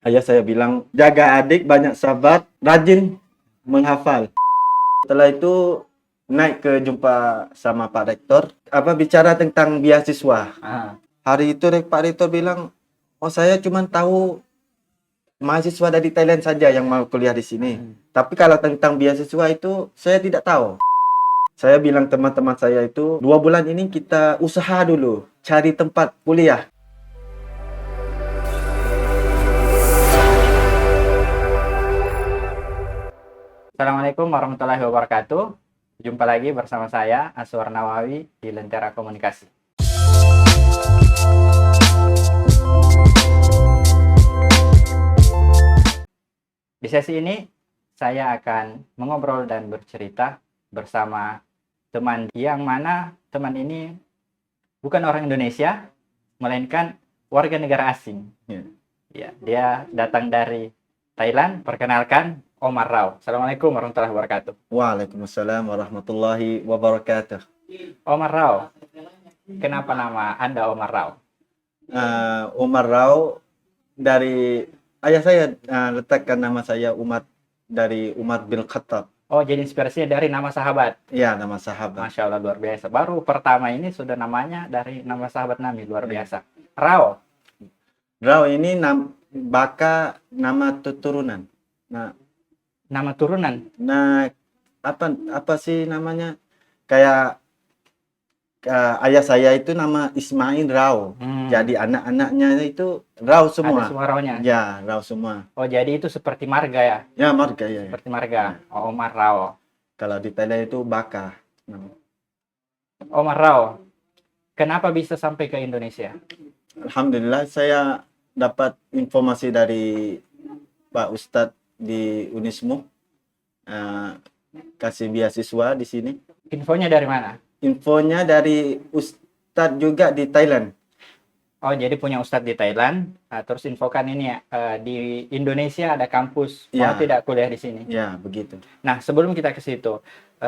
Ayah saya bilang, jaga adik, banyak sahabat, rajin menghafal. Setelah itu naik ke jumpa sama Pak Rektor, bicara tentang beasiswa. Hari itu Pak Rektor bilang, oh saya cuma tahu mahasiswa dari Thailand saja yang mau kuliah di sini. Tapi kalau tentang beasiswa itu saya tidak tahu. Saya bilang teman-teman saya itu 2 bulan ini kita usaha dulu, cari tempat kuliah. Assalamualaikum warahmatullahi wabarakatuh. Jumpa lagi bersama saya, Aswar Nawawi, di Lentera Komunikasi. Di sesi ini, saya akan mengobrol dan bercerita bersama teman yang mana teman ini bukan orang Indonesia, melainkan warga negara asing. Ya, dia datang dari Thailand. Perkenalkan, Omar Rao. Assalamualaikum warahmatullahi wabarakatuh. Waalaikumsalam warahmatullahi wabarakatuh. Omar Rao, kenapa nama Anda Omar Rao? Umar Rao, dari ayah saya letakkan nama saya dari Umar bin Khattab. Oh, jadi inspirasinya dari nama sahabat. Ya, nama sahabat. Masya Allah, luar biasa. Baru pertama ini sudah namanya dari nama sahabat Nabi, luar biasa. Rao. Rao ini Baka nama turunan. Nama turunan. Apa sih namanya? Kayak ayah saya itu nama Ismail Rao. Jadi anak-anaknya itu Rao semua. Ada semua Rao-nya. Ya, Rao semua. Oh, jadi itu seperti marga ya? Ya, marga ya. Seperti marga. Oh, Omar Rao. Kalau di Thailand itu Baka. Omar Rao, kenapa bisa sampai ke Indonesia? Alhamdulillah saya dapat informasi dari Pak Ustadz di Unismu, kasih beasiswa di sini. Infonya dari mana? Infonya dari Ustadz juga di Thailand. Oh, jadi punya Ustadz di Thailand, terus infokan ini ya, di Indonesia ada kampus, mau tidak kuliah di sini? Ya, begitu. Nah, sebelum kita ke situ,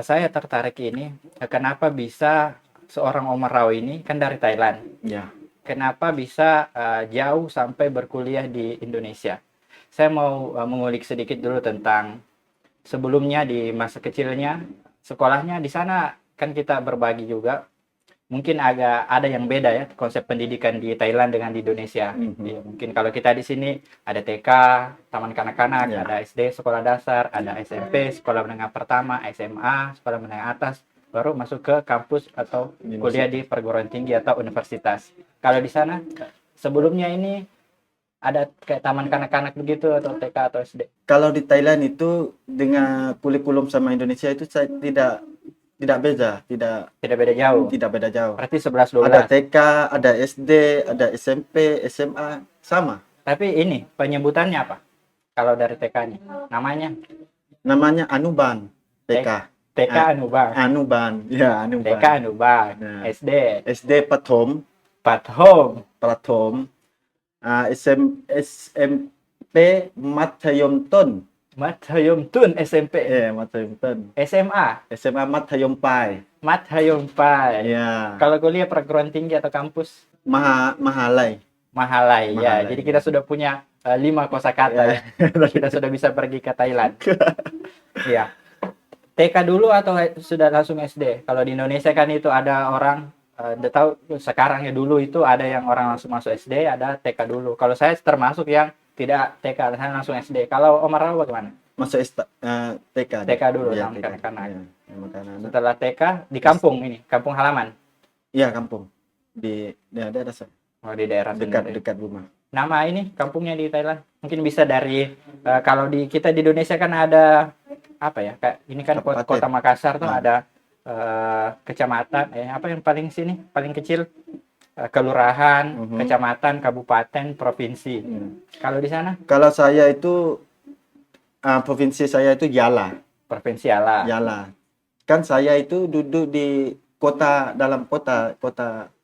saya tertarik ini, kenapa bisa seorang Omar Rao ini, kan dari Thailand, Ya. kenapa bisa jauh sampai berkuliah di Indonesia? Saya mau mengulik sedikit dulu tentang sebelumnya di masa kecilnya, sekolahnya di sana kan kita berbagi juga. Mungkin agak ada yang beda ya konsep pendidikan di Thailand dengan di Indonesia. Ya, mungkin kalau kita di sini ada TK, taman kanak-kanak, ada SD, sekolah dasar, ada SMP, sekolah menengah pertama, SMA, sekolah menengah atas, baru masuk ke kampus atau kuliah di perguruan tinggi atau universitas. Kalau di sana sebelumnya ini ada kayak taman kanak-kanak begitu atau TK atau SD? Kalau di Thailand itu dengan kurikulum sama Indonesia itu saya tidak beda jauh. Tidak beda jauh. Berarti 11-12. Ada TK, ada SD, ada SMP, SMA, sama. Tapi ini penyebutannya apa? Kalau dari TK-nya, Namanya Anuban. TK. TK Anuban. Anuban. Ya, Anuban. TK Anuban. Nah. SD Pathom. SMP Mathayom Ton. Mathayom Tun SMP. Mathayom Ton. SMA Mathayom Pai. Mathayom Pai. Ya. Kalau kuliah perguruan tinggi atau kampus? Mahalai. Ya. Jadi kita sudah punya 5 kosakata ya. Kita sudah bisa pergi ke Thailand. Iya. TK dulu atau sudah langsung SD? Kalau di Indonesia kan itu ada orang udah tahu sekarang ya, dulu itu ada yang orang langsung masuk SD, ada TK dulu. Kalau saya termasuk yang tidak TK, saya langsung SD. Kalau Omar Rao bagaimana? Masuk TK. TK dulu ya, sama kanak-kanak. Ya, setelah TK di kampung ini, kampung halaman. Iya, kampung. Di daerah saya. Oh, di daerah dekat rumah. Nama ini kampungnya di Thailand. Mungkin bisa dari kalau di kita di Indonesia kan ada apa ya? Kayak ini kan kota Makassar tuh ada kecamatan apa yang paling kecil, kelurahan, kecamatan, kabupaten, provinsi. Kalau di sana? Kalau saya itu provinsi saya itu Yala. Provinsi Yala. Kan saya itu duduk di dalam kota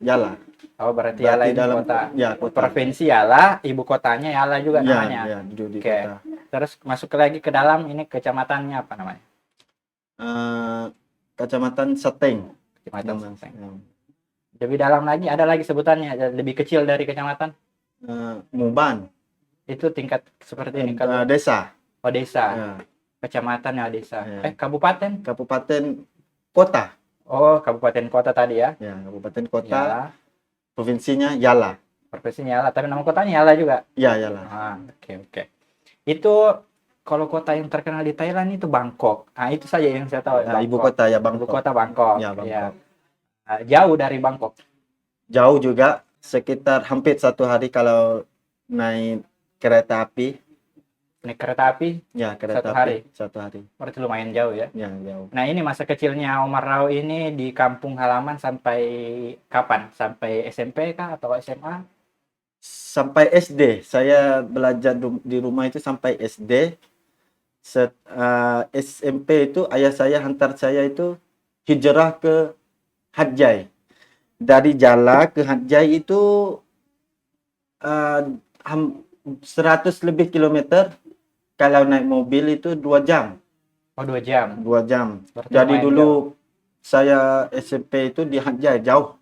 Yala. Oh, berarti Yala ini kota. Ya, kota. Provinsi Yala, ibu kotanya Yala juga namanya. Ya, duduk di kota. Terus masuk lagi ke dalam ini kecamatannya apa namanya? Kecamatan Seteng. Kecamatan Seteng. Lebih dalam lagi ada lagi sebutannya, lebih kecil dari kecamatan? Muban. Itu tingkat seperti ini kalau desa. desa, Ya, kecamatan ya desa. ya. Kabupaten? Kabupaten kota. Oh, kabupaten kota tadi ya. Ya, kabupaten kota, Yala, provinsinya Yala. provinsinya Yala, tapi nama kotanya Yala juga. Ya, Yala. Oke, oke. Itu kalau kota yang terkenal di Thailand itu Bangkok. Itu saja yang saya tahu, Ya, ibu Bangkok. kota ya Ibu Bangkok. kota Bangkok. Ya, Ya. Bangkok. Jauh dari Bangkok. Jauh juga, sekitar hampir 1 hari kalau naik kereta api. Naik kereta api Ya, kereta 1 api hari. 1 hari. Berarti lumayan jauh ya. Ya, jauh. Nah, ini masa kecilnya Omar Rao ini di kampung halaman sampai kapan? Sampai SMP kah atau SMA? Sampai SD, saya belajar di rumah itu sampai SD. SMP itu ayah saya hantar saya itu hijrah ke Hatjai. Dari Jala ke Hatjai itu uh, 100 lebih kilometer. Kalau naik mobil itu 2 jam. Oh, 2 jam. 2 jam. Berarti Jadi lumayan dulu jauh. saya SMP itu di Hatjai, jauh.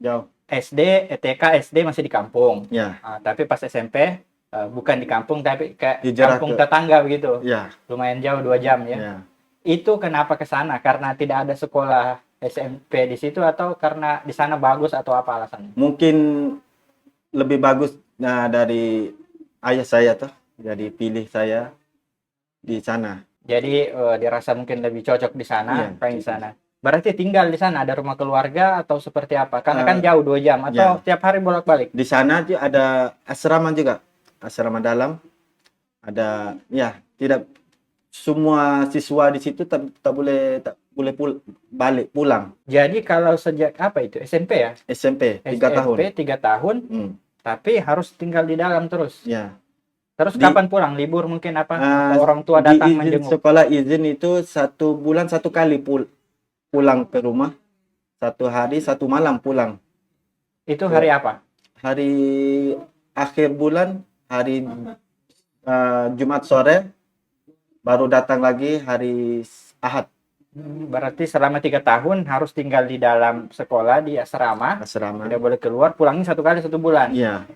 Jauh. SD, TK, SD masih di kampung. Ya, Tapi pas SMP bukan di kampung tapi ke hijrah kampung ke tetangga begitu. ya, Lumayan jauh 2 jam ya. ya. Itu kenapa ke sana? Karena tidak ada sekolah SMP di situ atau karena di sana bagus atau apa alasannya? Mungkin lebih bagus dari ayah saya tuh. Jadi pilih saya di sana. Jadi dirasa mungkin lebih cocok di sana, Iya, pengen di cocok. sana. Berarti tinggal di sana, ada rumah keluarga atau seperti apa? Karena kan Eh, jauh 2 jam atau ya. tiap hari bolak-balik. Di sana tuh ada asrama juga. Asrama dalam. Ada ya, tidak semua siswa di situ tak boleh balik pulang. Jadi kalau sejak apa itu? SMP ya? SMP 3 tahun. SMP 3 tahun, Hmm, tapi harus tinggal di dalam terus. ya. Terus Di- kapan pulang? Libur mungkin apa? Eh, Atau orang tua di datang izin menjenguk? sekolah izin itu 1 bulan 1 kali pulang ke rumah. 1 hari 1 malam pulang. Itu hari apa? Hari akhir bulan, hari Jumat sore, baru datang lagi hari Ahad Berarti selama 3 tahun harus tinggal di dalam sekolah di asrama, asrama. tidak boleh keluar, pulangnya 1 kali 1 bulan. Iya.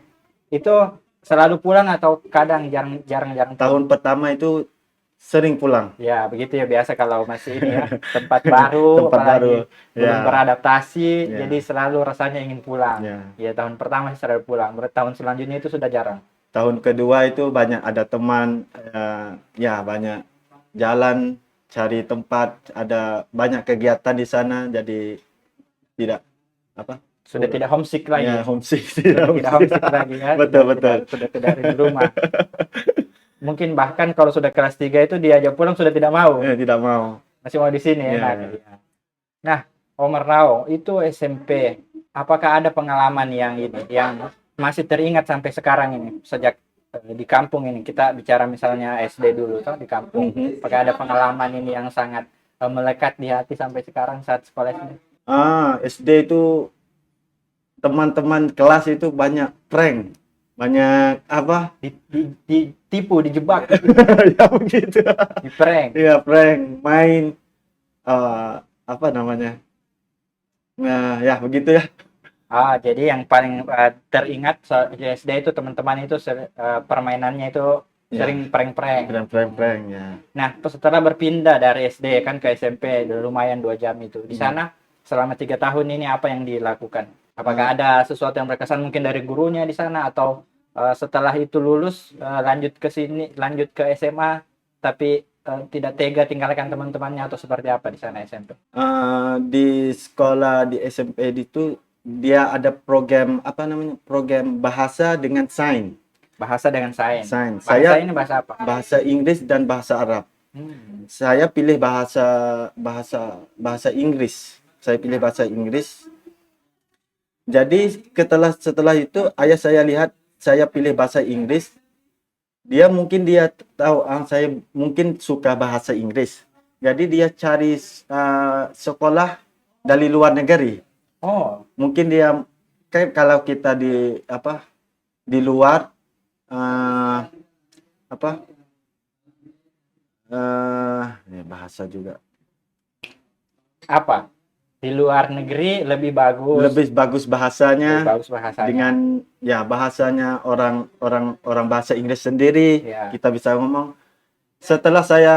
Itu selalu pulang atau kadang jarang pulang? Tahun pertama itu sering pulang. Ya, begitu ya biasa kalau masih ini ya, tempat baru, Tempat apalagi baru. belum Ya. beradaptasi, Ya. jadi selalu rasanya ingin pulang. Ya. Ya, tahun pertama sih selalu pulang. Berarti tahun selanjutnya itu sudah jarang. Tahun kedua itu banyak ada teman, ya banyak jalan, cari tempat, ada banyak kegiatan di sana, jadi tidak apa? Sudah tidak homesick lagi. Ya, homesick. Sudah tidak homesick lagi ya. Betul, betul. Sudah tidak di rumah. Mungkin bahkan kalau sudah kelas 3 itu diajak pulang sudah tidak mau. Tidak mau. Masih mau di sini Iya, enak. iya. Nah, Omar Rao itu SMP. Apakah ada pengalaman yang masih teringat sampai sekarang ini sejak di kampung ini? Kita bicara misalnya SD dulu toh di kampung. Apakah ada pengalaman ini yang sangat melekat di hati sampai sekarang saat sekolah ini? SD itu teman-teman kelas itu banyak prank. Banyak apa? Ditipu, dijebak, Ya begitu. di prank. Iya, prank, main apa namanya? Nah, ya begitu ya. Jadi yang paling teringat di SD itu teman-teman itu permainannya itu Ya. sering prank-prank. Prank ya. Nah, setelah berpindah dari SD kan ke SMP, lumayan 2 jam itu. Di sana selama 3 tahun ini apa yang dilakukan? Apakah ada sesuatu yang berkesan mungkin dari gurunya di sana atau setelah itu lulus lanjut ke sini, lanjut ke SMA, tapi tidak tega tinggalkan teman-temannya atau seperti apa di sana SMP? Di sekolah di SMP itu dia ada program apa namanya? Program bahasa dengan sains. Bahasa dengan sains. Sains. Bahasa Saya ini bahasa apa? bahasa Inggris dan bahasa Arab. Saya pilih bahasa Inggris. Saya pilih bahasa Inggris. Jadi setelah itu ayah saya lihat saya pilih bahasa Inggris. Dia tahu saya mungkin suka bahasa Inggris. Jadi dia cari sekolah dari luar negeri. Oh, Mungkin dia kayak kalau kita di luar ya bahasa juga. apa? Di luar negeri lebih bagus, lebih bagus bahasanya bahasanya. dengan ya bahasanya orang bahasa Inggris sendiri. Ya. Kita bisa ngomong. Setelah saya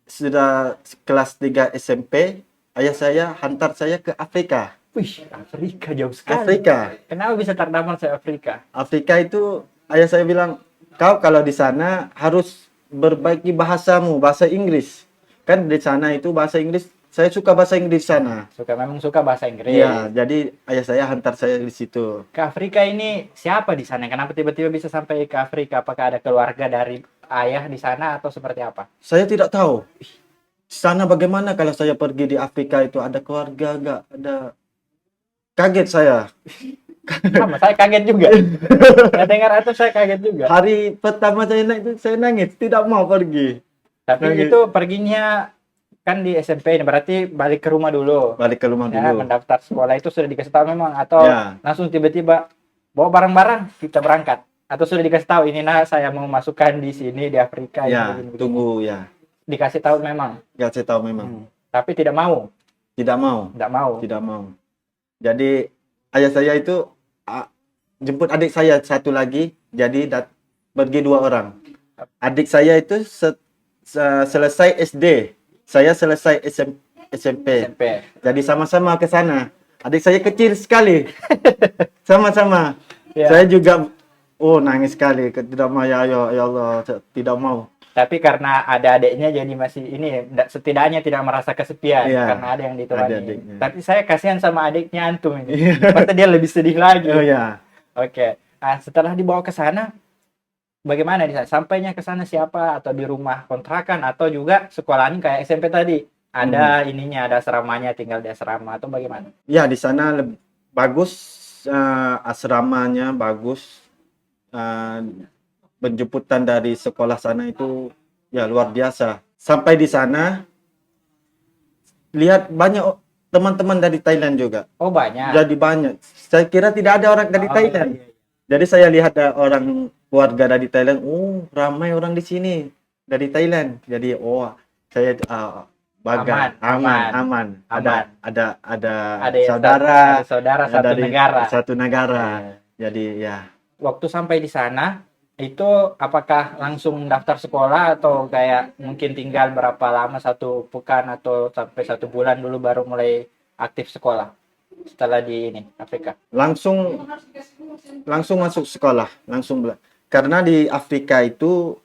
sudah kelas 3 SMP, ayah saya hantar saya ke Afrika. Wih, Afrika jauh sekali. Afrika. Kenapa bisa terdampak saya Afrika? Afrika itu ayah saya bilang, kau kalau di sana harus berbaiki bahasamu, bahasa Inggris. Kan di sana itu bahasa Inggris, saya suka bahasa Inggris sana. Memang suka bahasa Inggris. Iya, jadi ayah saya hantar saya di situ. Ke Afrika ini siapa di sana? Kenapa tiba-tiba bisa sampai ke Afrika? Apakah ada keluarga dari ayah di sana atau seperti apa? Saya tidak tahu. Di sana bagaimana kalau saya pergi di Afrika itu ada keluarga enggak? Ada. Kaget saya. Sama, saya kaget juga. Saya dengar itu saya kaget juga. Hari pertama saya naik itu saya nangis, tidak mau pergi. Tapi Nangis. itu perginya kan di SMP ini berarti balik ke rumah dulu. Balik ke rumah Ya, dulu. mendaftar sekolah itu sudah dikasih tahu memang atau Ya. langsung tiba-tiba bawa barang-barang kita berangkat atau sudah dikasih tahu ini saya mau masukkan di sini di Afrika Ya, ini, begini. tunggu ya. Dikasih tahu memang. Gak saya tahu memang. Tapi tidak mau. Tidak mau. Tidak mau. Tidak mau. Jadi ayah saya itu jemput adik saya satu lagi, jadi pergi 2 orang. Adik saya itu selesai SD, saya selesai SMP. SMP. Jadi sama-sama ke sana. Adik saya kecil sekali. Sama-sama. Ya. Saya juga nangis sekali. Tidak mau ya Allah, tidak mau. Tapi karena ada adiknya jadi masih ini setidaknya tidak merasa kesepian Iya, karena ada yang ada ditemani. adiknya. Tapi saya kasihan sama adiknya antum ini. Pasti dia lebih sedih lagi. Oh ya. Oke. Nah, setelah dibawa ke sana bagaimana di sana? Sampainya ke sana siapa atau di rumah kontrakan atau juga sekolahannya kayak SMP tadi? Ada ininya, ada asramanya, tinggal di asrama atau bagaimana? Ya, di sana bagus, asramanya bagus. Penjemputan dari sekolah sana itu ya luar biasa. Sampai di sana lihat banyak teman-teman dari Thailand juga. Oh, banyak. Jadi banyak. Saya kira tidak ada orang dari Thailand. Iya. Jadi saya lihat ada orang keluarga dari Thailand. Ramai orang di sini dari Thailand. Jadi saya bangga, aman. Ada yang saudara, saudara satu dari negara. satu negara. Iya. Jadi ya. Waktu sampai di sana itu apakah langsung daftar sekolah atau kayak mungkin tinggal berapa lama, 1 pekan atau sampai 1 bulan dulu baru mulai aktif sekolah setelah di ini Afrika? Langsung masuk sekolah, karena di Afrika itu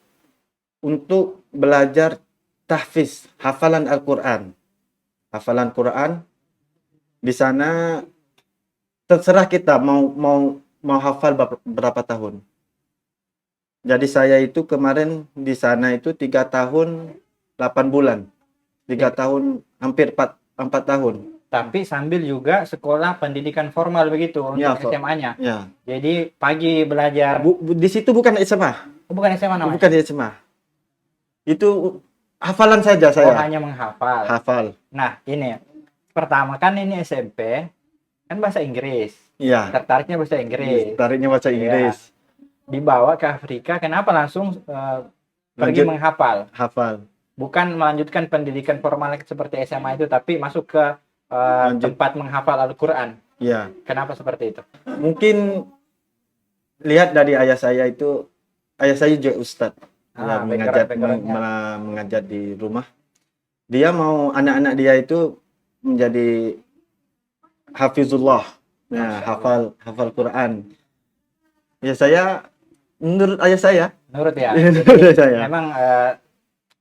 untuk belajar tahfiz, hafalan Al-Quran. Hafalan Quran di sana terserah kita mau hafal berapa tahun. Jadi saya itu kemarin di sana itu 3 tahun 8 bulan. 3 tahun hampir 4 tahun. Tapi sambil juga sekolah pendidikan formal begitu untuk Ya, SMA-nya. Ya. Jadi pagi belajar. Di situ bukan SMA. Bukan SMA namanya. Bukan SMA. Itu hafalan saja saya. Hanya menghafal. Hafal. Nah, ini pertama kan ini SMP kan bahasa Inggris. Iya. Tertariknya bahasa Inggris. Tariknya bahasa Inggris. Dibawa ke Afrika, kenapa langsung pergi menghafal? Hafal. Bukan melanjutkan pendidikan formal seperti SMA itu, tapi masuk ke tempat menghafal Al-Quran. Iya. Kenapa seperti itu? Mungkin lihat dari ayah saya juga ustadz. Dia mengajar di rumah. Dia mau anak-anak dia itu menjadi hafizullah. Nah, hafal Quran. Ya menurut ayah saya. Menurut ya. Menurut saya. Memang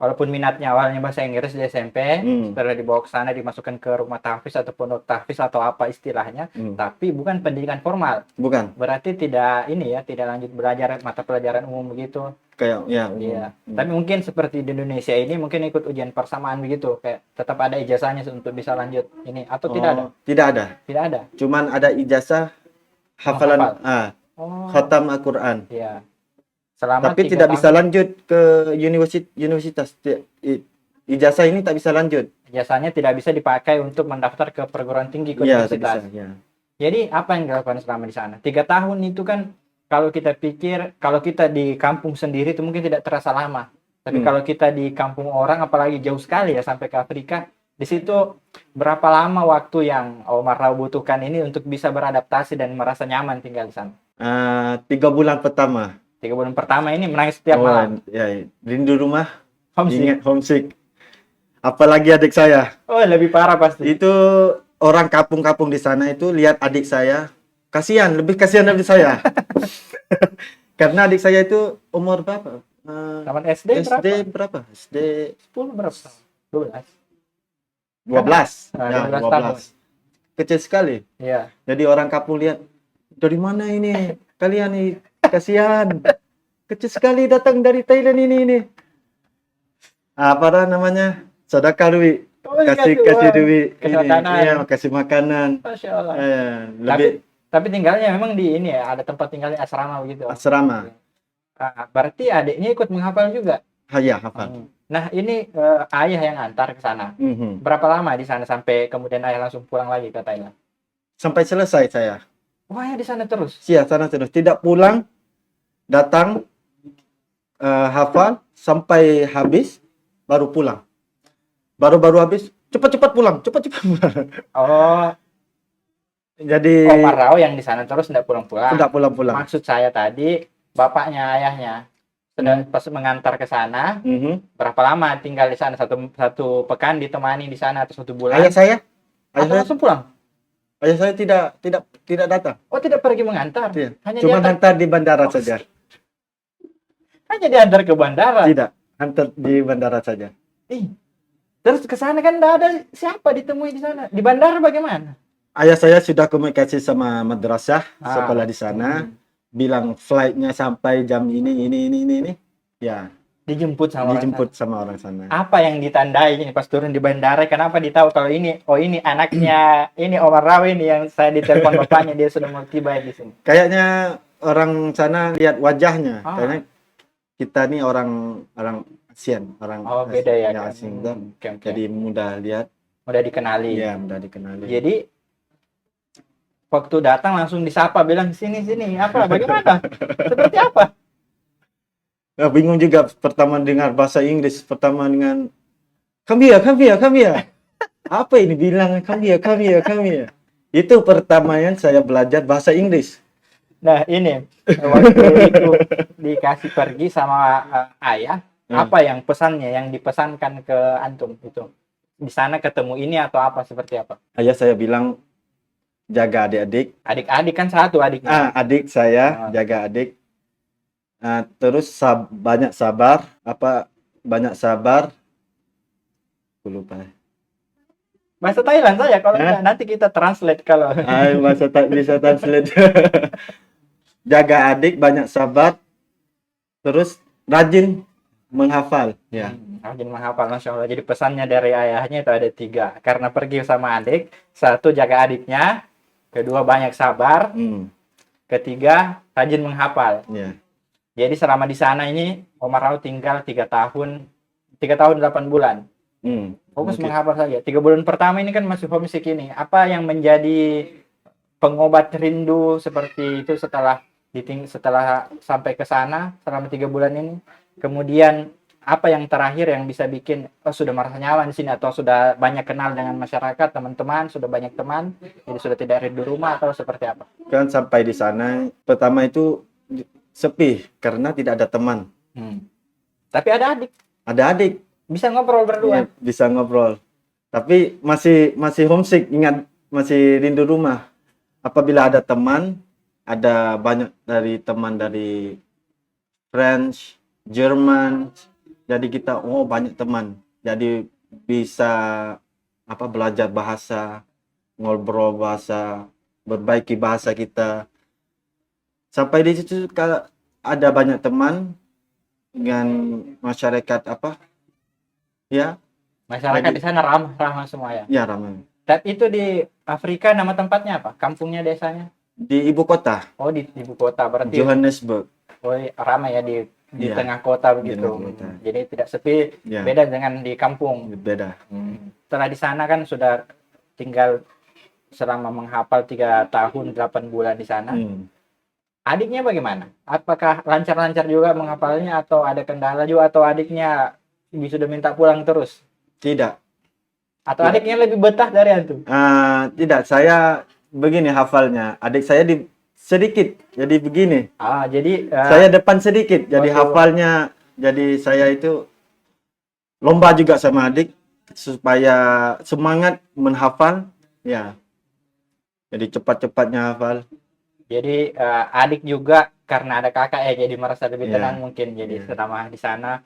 walaupun minatnya awalnya bahasa Inggris di SMP, setelah dibawa ke sana dimasukkan ke rumah tahfiz atau pondok tahfiz atau apa istilahnya, tapi bukan pendidikan formal. Bukan. Berarti tidak lanjut belajar mata pelajaran umum begitu. Kayak ya. Iya. Tapi mungkin seperti di Indonesia ini mungkin ikut ujian persamaan begitu, kayak tetap ada ijazahnya untuk bisa lanjut ini atau tidak ada? Tidak ada. Tidak ada. Cuman ada ijazah hafalan khatam Al-Quran. Iya. Selama tapi 3 tidak tahun, bisa lanjut ke universitas. Ijazah ini tak bisa lanjut. Ijazahnya tidak bisa dipakai untuk mendaftar ke perguruan tinggi ke Iya, universitas. tak bisa, ya. Jadi apa yang dilakukan selama di sana? 3 tahun itu kan kalau kita pikir, kalau kita di kampung sendiri itu mungkin tidak terasa lama. Tapi kalau kita di kampung orang, apalagi jauh sekali ya sampai ke Afrika, Di situ berapa lama waktu yang Omar Rao butuhkan ini untuk bisa beradaptasi dan merasa nyaman tinggal di sana? 3 bulan pertama. 3 bulan pertama ini menangis setiap malam. Ya, rindu rumah, Homesick. ingat homesick. Apalagi adik saya. Oh, lebih parah pasti. Itu orang kampung-kampung di sana itu lihat adik saya, lebih kasihan dari saya. Karena adik saya itu umur berapa? Taman SD berapa? SD 10 berapa? 12. 12. Nah, Ya, 12 tahun. Kecil sekali. Iya. Jadi orang kampung lihat, dari mana ini? Kalian nih, kasihan. Kecil sekali datang dari Thailand ini. Apa namanya? Sedekah duit. Oh, iya, Kasih wah. duit. Kasih Ini. makanan. Iya, kasih makanan. Masya Allah. Lebih Tapi tinggalnya memang di ini ya, ada tempat tinggalnya asrama begitu. asrama. Berarti adiknya ikut menghafal juga. Ya, hafal. Nah, ini ayah yang antar ke sana. Mhm. Berapa lama di sana sampai kemudian ayah langsung pulang lagi ke Thailand? Sampai selesai saya. Wah, ya di sana terus. Iya, sana terus. Tidak pulang, datang, hafal, sampai habis, baru pulang. Baru habis, cepat-cepat pulang. Oh, Jadi, Omar Rao yang di sana terus tidak pulang-pulang. tidak pulang-pulang. Maksud saya tadi, bapaknya, ayahnya sudah pas mengantar ke sana. Mhm. Berapa lama tinggal di sana? Satu pekan ditemani di sana atau 1 bulan? Ayah saya Langsung pulang? tidak datang. Oh, tidak pergi mengantar. Iya. Hanya Cuma diantar, hantar di bandara saja. hanya diantar ke bandara. Tidak, hantar di bandara saja. Ih, terus ke sana kan tidak ada siapa ditemui di sana. Di bandara bagaimana? Ayah saya sudah komunikasi sama madrasah sekolah di sana, Hmm. bilang flightnya sampai jam ini. Ya, Dijemput sama orang dijemput sama orang sana. sana. Apa yang ditandai ini pas turun di bandara? Kenapa ditahu kalau ini? Oh, ini anaknya, ini Omar Rao ini yang saya ditelepon bapaknya, dia sudah mau tiba di sini. Kayaknya orang sana lihat wajahnya, Ah. karena kita nih orang ASEAN, Oh, beda ya. yang asing kan. Oke. Jadi mudah lihat, Udah dikenali. ya mudah dikenali. Jadi waktu datang langsung disapa, bilang sini apa? Bagaimana? Seperti apa? Nah, bingung juga pertama dengar bahasa Inggris, pertama dengan come here. Apa ini bilang come here. Itu pertama yang saya belajar bahasa Inggris. Nah, ini waktu itu dikasih pergi sama ayah, apa yang pesannya yang dipesankan ke antum itu? Di sana ketemu ini atau apa, seperti apa? Ayah saya bilang jaga adik-adik. Adik-adik kan satu adiknya. Adik saya jaga adik. Terus banyak sabar. Banyak sabar. Aku lupa. Bahasa Thailand saja kalau enggak, nanti kita translate kalau. Bahasa tak bisa translate. Jaga adik, banyak sabar. Terus rajin menghafal. Ya. Rajin menghafal, Masya Allah. Jadi pesannya dari ayahnya itu ada 3. Karena pergi sama adik, 1 jaga adiknya, kedua banyak sabar, ketiga rajin menghafal. Ya. Jadi selama di sana ini Omar Rao tinggal 3 tahun 8 bulan. Fokus menghafal saja. 3 bulan pertama ini kan masih homesick ini. Apa yang menjadi pengobat rindu seperti itu setelah sampai ke sana selama 3 bulan ini? Kemudian apa yang terakhir yang bisa bikin sudah merasa nyaman di sini, atau sudah banyak kenal dengan masyarakat, teman-teman, sudah banyak teman, jadi sudah tidak rindu rumah, atau seperti apa? Kan sampai di sana pertama itu sepi karena tidak ada teman. Tapi ada adik. Ada adik. Bisa ngobrol berdua. Ya, bisa ngobrol. Tapi masih homesick, ingat masih rindu rumah. Apabila ada teman, ada banyak teman dari French, Jerman. Jadi kita banyak teman. Jadi bisa belajar bahasa, ngobrol bahasa, perbaiki bahasa kita. Sampai di situ ada banyak teman dengan masyarakat ya. Masyarakat di sana ramah semua ya. Ya, ramai. Tapi itu di Afrika nama tempatnya apa? Kampungnya, desanya? Di ibu kota. Oh, di ibu kota berarti. Johannesburg. Oh, ramai ya di tengah kota begitu. Kota. Jadi tidak sepi. Ya. Beda dengan di kampung. Beda. Setelah di sana kan sudah tinggal selama menghafal 3 tahun 8 bulan di sana. Adiknya bagaimana? Apakah lancar-lancar juga menghafalnya, atau ada kendala juga, atau adiknya sudah minta pulang terus? Tidak. Atau Tidak. adiknya lebih betah dari antum? Tidak, saya begini hafalnya. Adik saya sedikit, jadi begini. Jadi Saya depan sedikit, jadi waktu hafalnya. Jadi saya itu lomba juga sama adik supaya semangat menghafal. Ya, jadi cepat-cepatnya hafal. Jadi adik juga karena ada kakak ya jadi merasa lebih Iya. tenang mungkin jadi Iya. selama di sana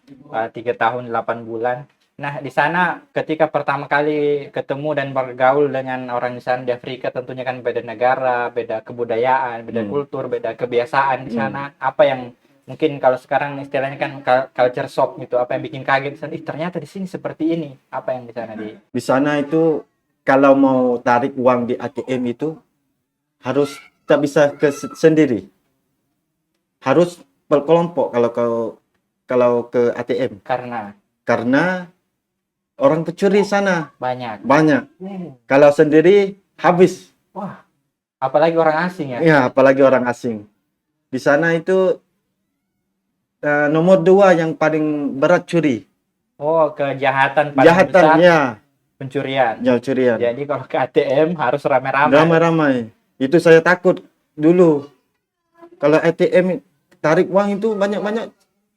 3 tahun 8 bulan. Nah di sana ketika pertama kali ketemu dan bergaul dengan orang di sana di Afrika tentunya kan beda negara, beda kebudayaan, beda kultur, beda kebiasaan di sana. Apa yang mungkin kalau sekarang istilahnya kan culture shock gitu, apa yang bikin kaget di sana? Ternyata di sini seperti ini. Apa yang di sana di? Di sana itu kalau mau tarik uang di ATM itu harus tak bisa sendiri. Harus berkelompok kalau ke ATM. Karena orang pencuri sana Banyak. Kalau sendiri habis. Wah, apalagi orang asing ya. Ya, apalagi orang asing. Di sana itu nomor 2 yang paling berat curi. Oh, kejahatan paling Kejahatan, besar ya. pencurian. Ya, curian. Jadi kalau ke ATM harus ramai-ramai. Ramai-ramai. Itu saya takut dulu. Kalau ATM tarik uang itu banyak-banyak,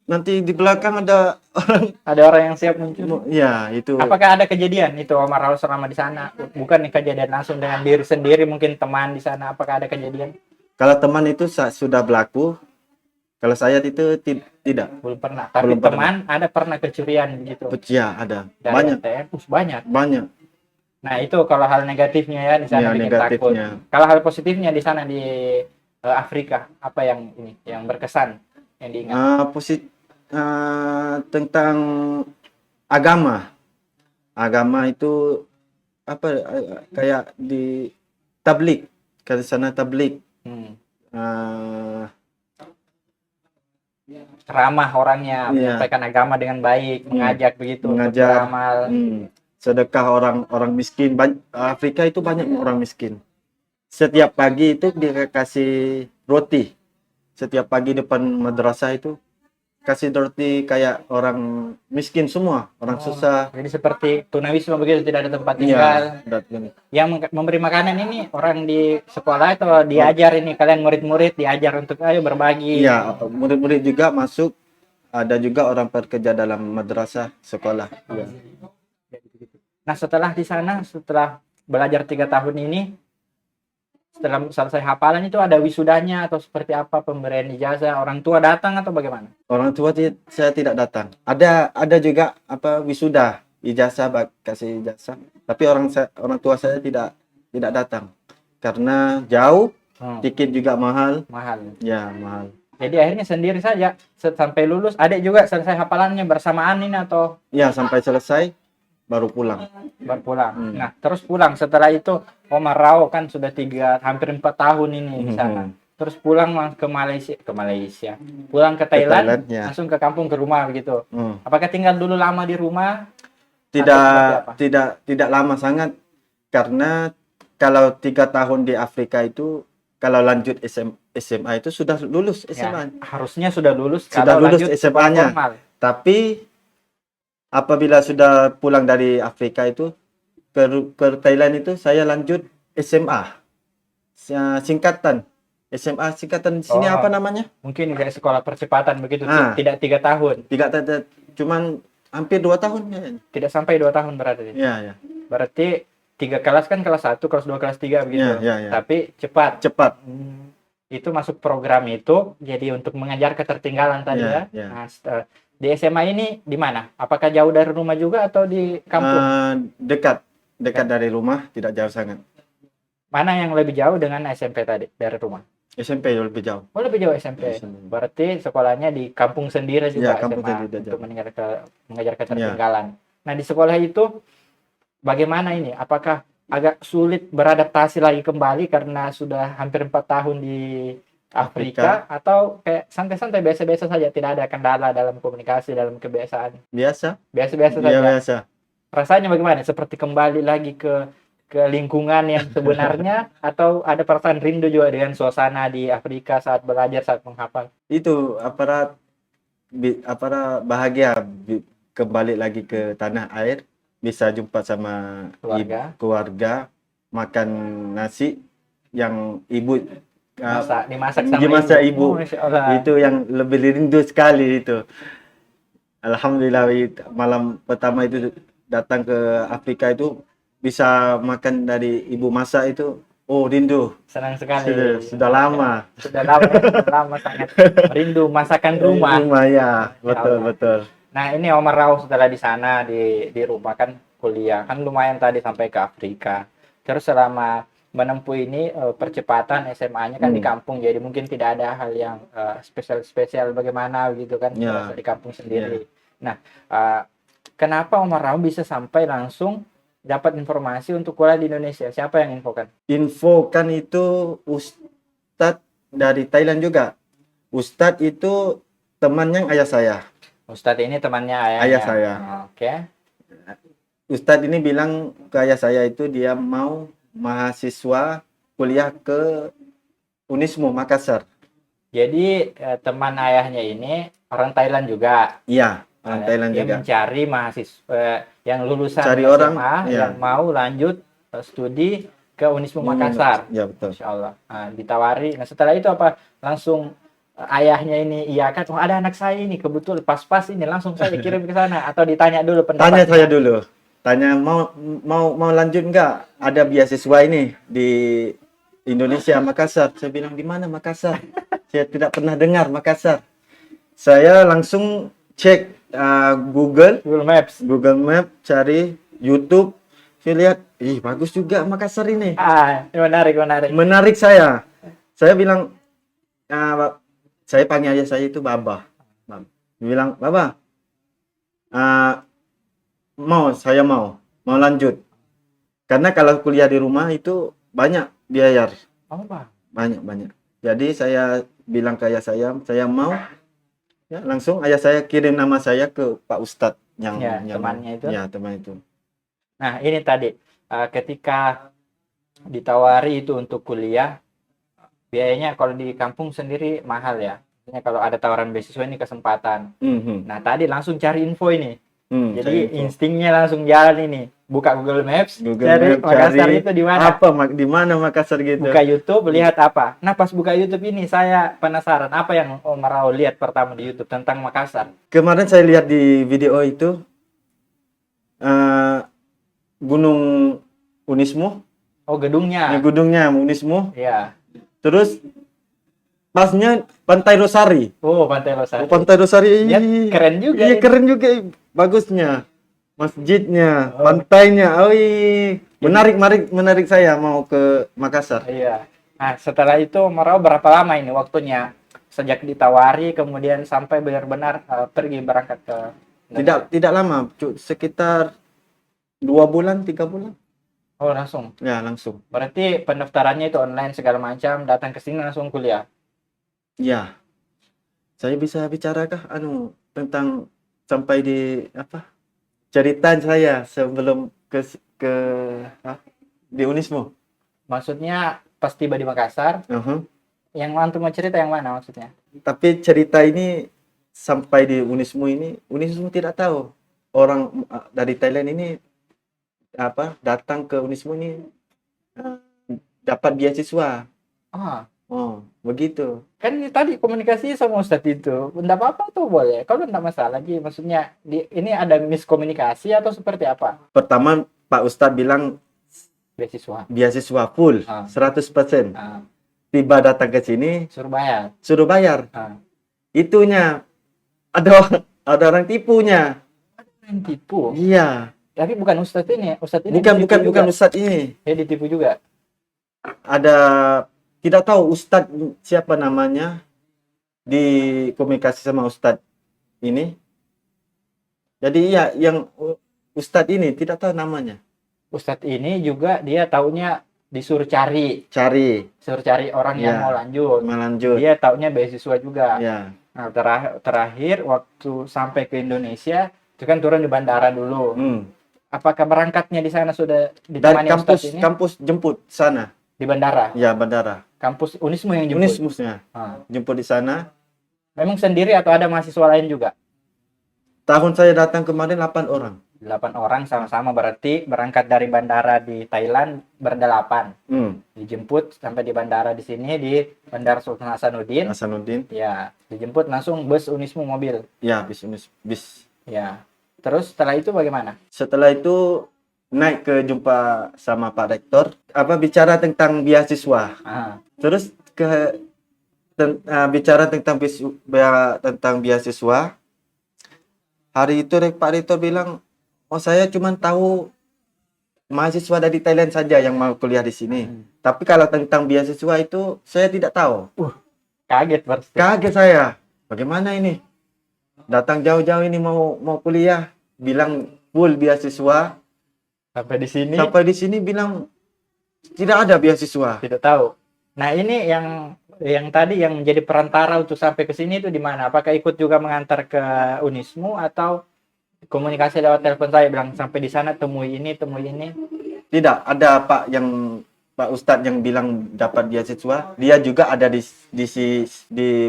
nanti di belakang ada orang. Ada orang yang siap mencuri. Ya, itu. Apakah ada kejadian itu Omar Raul selama di sana? Bukan kejadian langsung dengan diri sendiri, mungkin teman di sana. Apakah ada kejadian? Kalau teman itu sudah berlaku. Kalau saya itu tidak. Belum pernah. Tapi Belum teman ada pernah kecurian gitu. Ya, ada. Dari Banyak. ATM, banyak. Banyak. Nah, itu kalau hal negatifnya ya di sana Ya, bikin negatifnya. takut. Kalau hal positifnya di sana di Afrika, apa yang ini yang berkesan yang diingat? Tentang agama. Agama itu apa kayak di tablik. Ke sana tablik. Ramah orangnya, Iya. menyampaikan agama dengan baik, mengajak begitu untuk Mengajar. beramal. Sedekah orang miskin. Afrika itu banyak orang miskin. Setiap pagi itu dia kasih roti. Setiap pagi depan madrasah itu kasih roti kayak orang miskin semua, orang susah. Jadi seperti tunawisma begitu, tidak ada tempat tinggal. Yang memberi makanan ini orang di sekolah atau diajar ini kalian murid-murid diajar untuk ayo berbagi. Iya, murid-murid juga masuk. Ada juga orang pekerja dalam madrasah sekolah. Ya. Nah setelah di sana, setelah belajar 3 tahun ini, setelah selesai hafalan itu ada wisudanya atau seperti apa pemberian ijazah? Orang tua datang atau bagaimana? Orang tua saya tidak datang. Ada juga wisuda, ijazah kasih ijazah. Tapi orang tua saya tidak datang karena jauh, tiket juga mahal. Ya, mahal. Jadi akhirnya sendiri saja sampai lulus. Adik juga selesai hafalannya bersamaan ini atau? Ya, sampai selesai baru pulang. Nah, terus pulang setelah itu Omar Rao kan sudah hampir 4 tahun ini di sana. Terus pulang ke Malaysia. Pulang ke Thailand, ya. Langsung ke kampung ke rumah begitu. Apakah tinggal dulu lama di rumah? Tidak lama sangat, karena kalau 3 tahun di Afrika itu kalau lanjut SMA itu sudah lulus SMA. Ya, harusnya sudah lulus Sudah kalau lulus lanjut SMA-nya. Tapi apabila sudah pulang dari Afrika itu ke Thailand itu saya lanjut SMA. Singkatan. SMA singkatan di sini apa namanya? Mungkin kayak sekolah percepatan begitu, tidak 3 tahun. Cuman hampir 2 tahun ya. Tidak sampai 2 tahun berarti. Iya. Berarti 3 kelas kan kelas 1, kelas 2, kelas 3 begitu. Ya. Tapi cepat. Itu masuk program itu jadi untuk mengejar ketertinggalan tadi ya. Nah, di SMA ini di mana? Apakah jauh dari rumah juga atau di kampung? Dekat dari rumah, tidak jauh sangat. Mana yang lebih jauh dengan SMP tadi dari rumah? SMP lebih jauh. Oh, lebih jauh SMP. Berarti sekolahnya di kampung sendiri juga kampung SMA sendiri untuk mengejar ketertinggalan. Nah, di sekolah itu bagaimana ini? Apakah agak sulit beradaptasi lagi kembali karena sudah hampir 4 tahun di Afrika atau kayak santai-santai biasa-biasa saja, tidak ada kendala dalam komunikasi, dalam kebiasaan? Biasa-biasa saja. Biasa. Rasanya bagaimana? Seperti kembali lagi ke lingkungan yang sebenarnya atau ada perasaan rindu juga dengan suasana di Afrika saat belajar, saat menghafal? Itu bahagia kembali lagi ke tanah air, bisa jumpa sama keluarga, makan nasi yang ibu dimasak sama dimasak ibu. ibu. Oh, Masya Allah. Itu yang lebih rindu sekali itu. Alhamdulillah malam pertama itu datang ke Afrika itu bisa makan dari ibu masak itu. Oh, rindu. Senang sekali. Sudah lama. Sudah lama sangat rindu masakan rumah. Rumah ya, Ya betul Allah. betul. Nah, ini Omar Rauf setelah di sana di rumah kan kuliah kan lumayan tadi sampai ke Afrika. Terus selama menempuh ini percepatan SMA-nya kan di kampung, jadi mungkin tidak ada hal yang spesial bagaimana gitu kan, Ya. di kampung sendiri. Nah, kenapa Omar Rauf bisa sampai langsung dapat informasi untuk kuliah di Indonesia? Siapa yang infokan? Infokan itu Ustadz dari Thailand juga. Ustadz itu temannya ayah saya. Ustadz ini temannya ayahnya. Ayah saya. Oke. Ustadz ini bilang ke ayah saya itu dia mau mahasiswa kuliah ke Unismu Makassar. Jadi teman ayahnya ini orang Thailand juga. Iya, orang Thailand dia juga. mencari mahasiswa yang lulusan Cari SMA orang, yang mau lanjut studi ke Unismu Makassar. Ya betul. Masya Allah. Nah, ditawari. Nah, setelah itu apa? Langsung ayahnya ini iya kan? Oh, ada anak saya ini kebetul pas-pas ini langsung saya kirim ke sana atau ditanya dulu pendapatnya? Tanya saya dulu. Tanya mau lanjut nggak? Ada beasiswa ini di Indonesia Makassar. Saya bilang di mana Makassar? Saya tidak pernah dengar Makassar. Saya langsung cek Google Maps, cari YouTube. Saya lihat, bagus juga Makassar ini. Menarik. Menarik saya. Saya bilang, saya panggil ayah saya itu Baba. Dia bilang, Baba, saya mau lanjut. Karena kalau kuliah di rumah itu banyak biaya. Banyak. Jadi saya bilang ke ayah saya mau. Ya, langsung ayah saya kirim nama saya ke Pak Ustadz yang temannya itu. Ya, teman itu. Nah, ini tadi ketika ditawari itu untuk kuliah, biayanya kalau di kampung sendiri mahal ya. Maksudnya kalau ada tawaran beasiswa ini kesempatan. Nah, tadi langsung cari info ini. Jadi instingnya langsung jalan ini. Buka Google Maps, cari Makassar itu di mana? Di mana Makassar gitu. Buka YouTube, lihat apa. Nah, pas buka YouTube ini saya penasaran apa yang Omar Rauf lihat pertama di YouTube tentang Makassar. Kemarin saya lihat di video itu Gunung Unismu. Oh, gedungnya. Gedungnya Unismu. Iya. Terus pasnya Pantai Losari. Oh, Pantai Losari. Pantai Losari. Ya, keren juga. Iya, keren juga bagusnya. Masjidnya, pantainya. Menarik saya mau ke Makassar. Iya. Nah, setelah itu Omar Rauf berapa lama ini waktunya? Sejak ditawari kemudian sampai benar-benar berangkat ke Tidak lama, sekitar 2 bulan, 3 bulan. Oh, langsung. Ya, langsung. Berarti pendaftarannya itu online segala macam, datang ke sini langsung kuliah. Ya. Saya bisa bicarakah tentang sampai di cerita saya sebelum ke di Unismu? Maksudnya pas tiba di Makassar, yang antum mau cerita yang mana maksudnya? Tapi cerita ini sampai di Unismu tidak tahu orang dari Thailand ini datang ke Unismu ini dapat beasiswa. Oh, begitu. Kan tadi komunikasi sama Ustadz itu, enggak apa-apa tuh boleh. Kalau enggak masalah lagi, maksudnya ini ada miskomunikasi atau seperti apa? Pertama Pak Ustadz bilang beasiswa full 100%. Tiba datang ke sini suruh bayar. Itunya ada orang tipunya. Ada yang tipu? Iya. Tapi bukan Ustadz ini. Ustadz ini bukan Ustadz ini. Dia ditipu juga. Ada tidak tahu Ustadz siapa namanya, di komunikasi sama Ustadz ini. Jadi iya, yang Ustadz ini tidak tahu namanya. Ustadz ini juga dia taunya disuruh cari orang yang mau lanjut. Dia taunya beasiswa juga. Ya. Nah, terakhir waktu sampai ke Indonesia itu kan turun di bandara dulu. Apakah berangkatnya di sana sudah ditemani Ustadz ini? Kampus jemput sana. Di bandara? Ya, bandara. Kampus Unismu yang jemput? Unismusnya. Jemput di sana. Memang sendiri atau ada mahasiswa lain juga? Tahun saya datang kemarin 8 orang. 8 orang sama-sama berarti berangkat dari bandara di Thailand berdelapan. Dijemput sampai di bandara di sini di Bandara Sultan Hasanuddin. Ya, dijemput langsung bus Unismu mobil. Ya, bis. Ya. Terus setelah itu bagaimana? Setelah itu naik ke jumpa sama Pak Rektor, bicara tentang beasiswa. Terus bicara tentang beasiswa. Hari itu Pak Rektor bilang, "Oh, saya cuma tahu mahasiswa dari Thailand saja yang mau kuliah di sini. Tapi kalau tentang beasiswa itu saya tidak tahu." Kaget pasti. Kaget saya. Bagaimana ini? Datang jauh-jauh ini mau kuliah, bilang full beasiswa. Sampai di sini bilang tidak ada beasiswa. Tidak tahu. Nah, ini yang tadi yang menjadi perantara untuk sampai ke sini itu di mana? Apakah ikut juga mengantar ke Unismu atau komunikasi lewat telepon saya bilang sampai di sana temui ini. Tidak, ada Pak Ustadz yang bilang dapat beasiswa. Dia juga ada di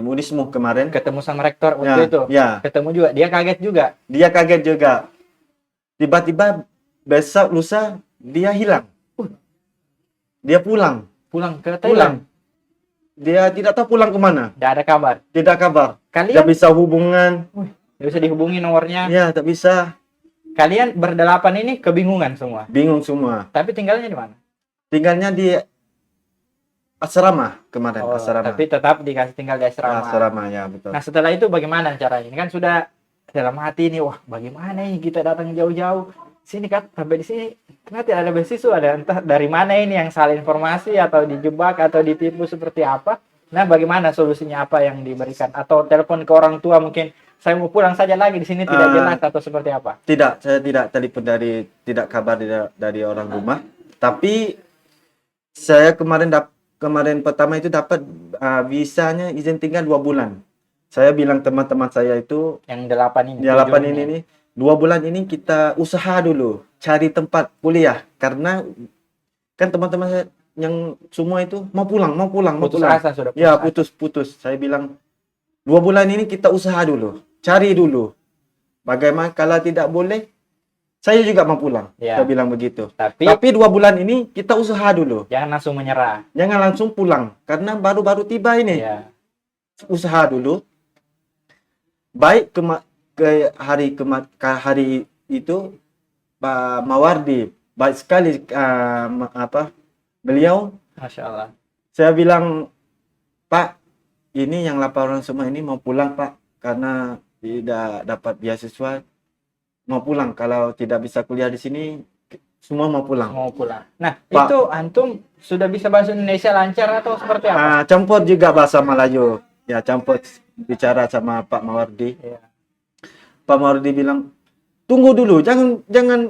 Unismu kemarin. Ketemu sama rektor waktu itu. Ya. Ketemu juga. Dia kaget juga. Tiba-tiba besok lusa dia hilang. Dia pulang ke Thailand. Dia tidak tahu pulang kemana. Tidak kabar. Kalian tidak bisa hubungan. Tidak bisa dihubungi nomornya. Ya, tak bisa. Kalian berdelapan ini kebingungan semua. Bingung semua. Tapi tinggalnya di mana? Tinggalnya di asrama kemarin. Asrama. Tapi tetap dikasih tinggal di asrama. Asrama, ya betul. Nah, setelah itu bagaimana caranya? Ini kan sudah dalam hati ini, wah bagaimana ini kita datang jauh-jauh sini kan sampai di sini ternyata tidak ada beasiswa, ada entah dari mana ini yang salah informasi atau dijebak atau ditipu seperti apa. Nah, bagaimana solusinya, apa yang diberikan atau telepon ke orang tua mungkin saya mau pulang saja lagi di sini tidak jelas atau seperti apa? Tidak, saya tidak telepon tidak kabar dari orang rumah. Tapi saya kemarin pertama itu dapat visanya izin tinggal 2 bulan. Saya bilang teman-teman saya itu yang 8 ini. 8 ini 2 bulan ini kita usaha dulu cari tempat kuliah, karena kan teman-teman saya yang semua itu mau pulang. Putus asa sudah. Ya, putus. Saya bilang 2 bulan ini kita usaha dulu, cari dulu. Bagaimana kalau tidak boleh, saya juga mau pulang. Ya. Saya bilang begitu. Tapi 2 bulan ini kita usaha dulu. Jangan langsung menyerah. Jangan langsung pulang, karena baru-baru tiba ini. Ya. Usaha dulu. Baik ke hari itu Pak Mawardi baik sekali beliau. Masya Allah. Saya bilang, "Pak, ini yang 8 orang semua ini mau pulang, Pak, karena tidak dapat beasiswa, mau pulang. Kalau tidak bisa kuliah di sini, semua mau pulang." Nah, Pak, itu antum sudah bisa bahasa Indonesia lancar atau seperti apa? Campur juga bahasa Melayu. Ya, campur bicara sama Pak Mawardi. Ya. Pak Mawardi bilang, "Tunggu dulu, jangan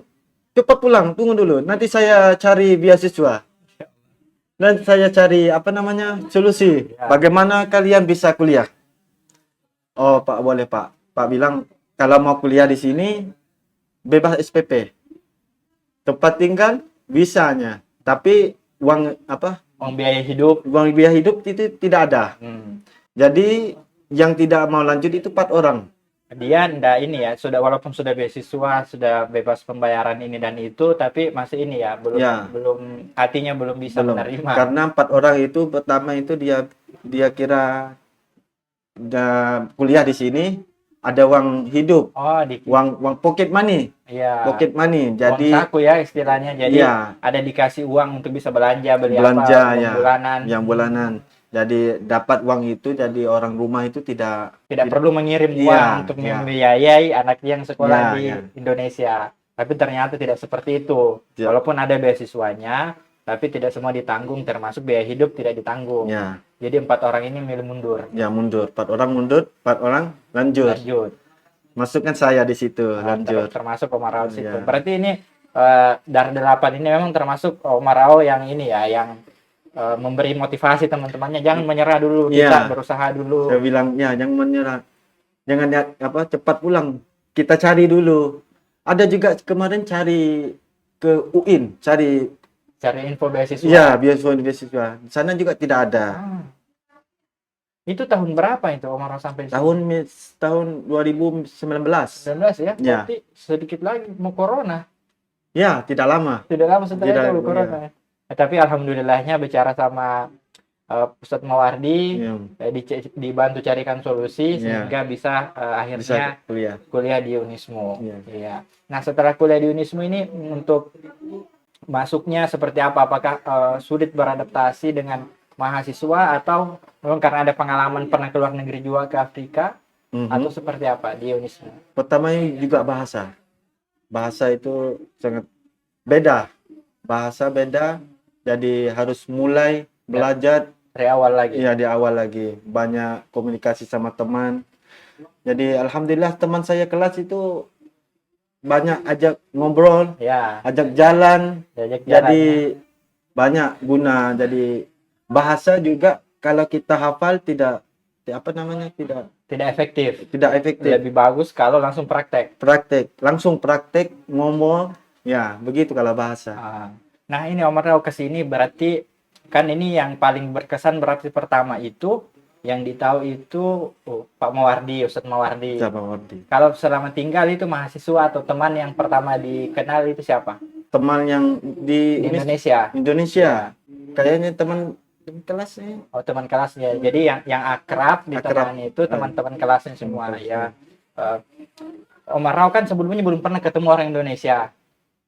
cepat pulang, tunggu dulu. Nanti saya cari beasiswa. Dan saya cari solusi. Ya. Bagaimana kalian bisa kuliah?" "Oh, Pak, boleh, Pak." Pak bilang, "Kalau mau kuliah di sini bebas SPP. Tempat tinggal bisanya, tapi uang biaya hidup itu tidak ada." Jadi yang tidak mau lanjut itu 4 orang. Dia ndak ini ya, walaupun sudah beasiswa, sudah bebas pembayaran ini dan itu, tapi masih ini ya, belum hatinya belum bisa menerima. Karena 4 orang itu pertama itu dia kira kuliah di sini ada uang hidup. Uang pocket money. Iya. Pocket money. Jadi uang saku ya istilahnya. Jadi ada dikasih uang untuk bisa belanja yang bulanan. Jadi dapat uang itu, jadi orang rumah itu tidak perlu mengirim uang untuk membiayai anak yang sekolah di Indonesia. Tapi ternyata tidak seperti itu. Walaupun ada beasiswanya, tapi tidak semua ditanggung, termasuk biaya hidup tidak ditanggung. Jadi 4 orang ini milih mundur. Ya, mundur. 4 orang mundur, 4 orang lanjut. Masukkan saya di situ, lanjut. Termasuk Omar Rao situ. Berarti ini dari 8 ini memang termasuk Omar Rao yang ini ya, yang memberi motivasi teman-temannya, jangan menyerah dulu, kita berusaha dulu. Saya bilang, jangan menyerah, jangan cepat pulang, kita cari dulu. Ada juga kemarin cari ke UIN, cari info beasiswa. Iya, beasiswa. Di sana juga tidak ada. Itu tahun berapa itu Om Rao sampai di sini? tahun 2019. 19 ya? Ya. Berarti sedikit lagi mau corona. Ya, tidak lama. Tidak lama setelah Tidak, itu corona ya. Tapi alhamdulillahnya bicara sama Ustadz Mawardi, Ya, dibantu carikan solusi Ya. sehingga bisa akhirnya bisa kuliah. kuliah di Unismu. Iya. Iya. Nah, setelah kuliah di Unismu ini untuk masuknya seperti apa? Apakah sulit beradaptasi dengan mahasiswa atau memang karena ada pengalaman pernah keluar negeri juga ke Afrika Mhm. atau seperti apa di Unismu? Pertama juga bahasa. Bahasa itu sangat beda. Bahasa beda, jadi harus mulai belajar Dari awal lagi. ya di awal lagi. Banyak komunikasi sama teman. Jadi alhamdulillah teman saya kelas itu banyak ajak ngobrol, Ya, ajak jalan. diajak jalan, Jadi ya. banyak guna. Jadi bahasa juga kalau kita hafal tidak apa namanya Tidak efektif. tidak efektif. Lebih bagus kalau langsung praktek. Langsung praktek ngomong ya begitu kalau bahasa. Nah, ini Om Rao kesini berarti kan ini yang paling berkesan berarti pertama itu yang ditahu itu Pak Mawardi, Ustadz Mawardi. Siapa Wardi? Kalau selama tinggal itu mahasiswa atau teman yang pertama dikenal itu siapa? Teman yang Di Indonesia. Indonesia. Kayaknya teman kelasnya. Oh, teman kelasnya. Jadi yang akrab di Akrab. teman itu teman-teman kelasnya semua ya. Om Rao kan sebelumnya belum pernah ketemu orang Indonesia.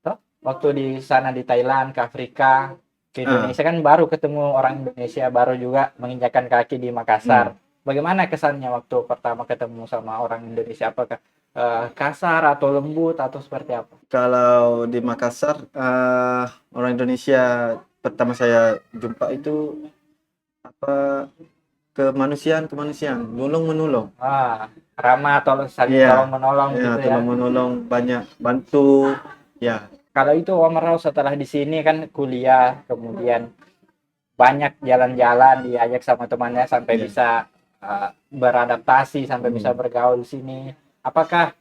Toh? Waktu di sana di Thailand, ke Afrika, ke Indonesia kan baru ketemu orang Indonesia, baru juga menginjakan kaki di Makassar. Bagaimana kesannya waktu pertama ketemu sama orang Indonesia? Apakah kasar atau lembut atau seperti apa? Kalau di Makassar orang Indonesia pertama saya jumpa itu apa kemanusiaan, menolong. Ramah atau saling Iya. tolong menolong Ya, gitu ya. tolong menolong, banyak bantu. Ya, Kalau itu Om Rao setelah di sini kan kuliah, kemudian banyak jalan-jalan, diajak sama temannya sampai Iya. bisa beradaptasi, sampai bisa bergaul di sini. Apakah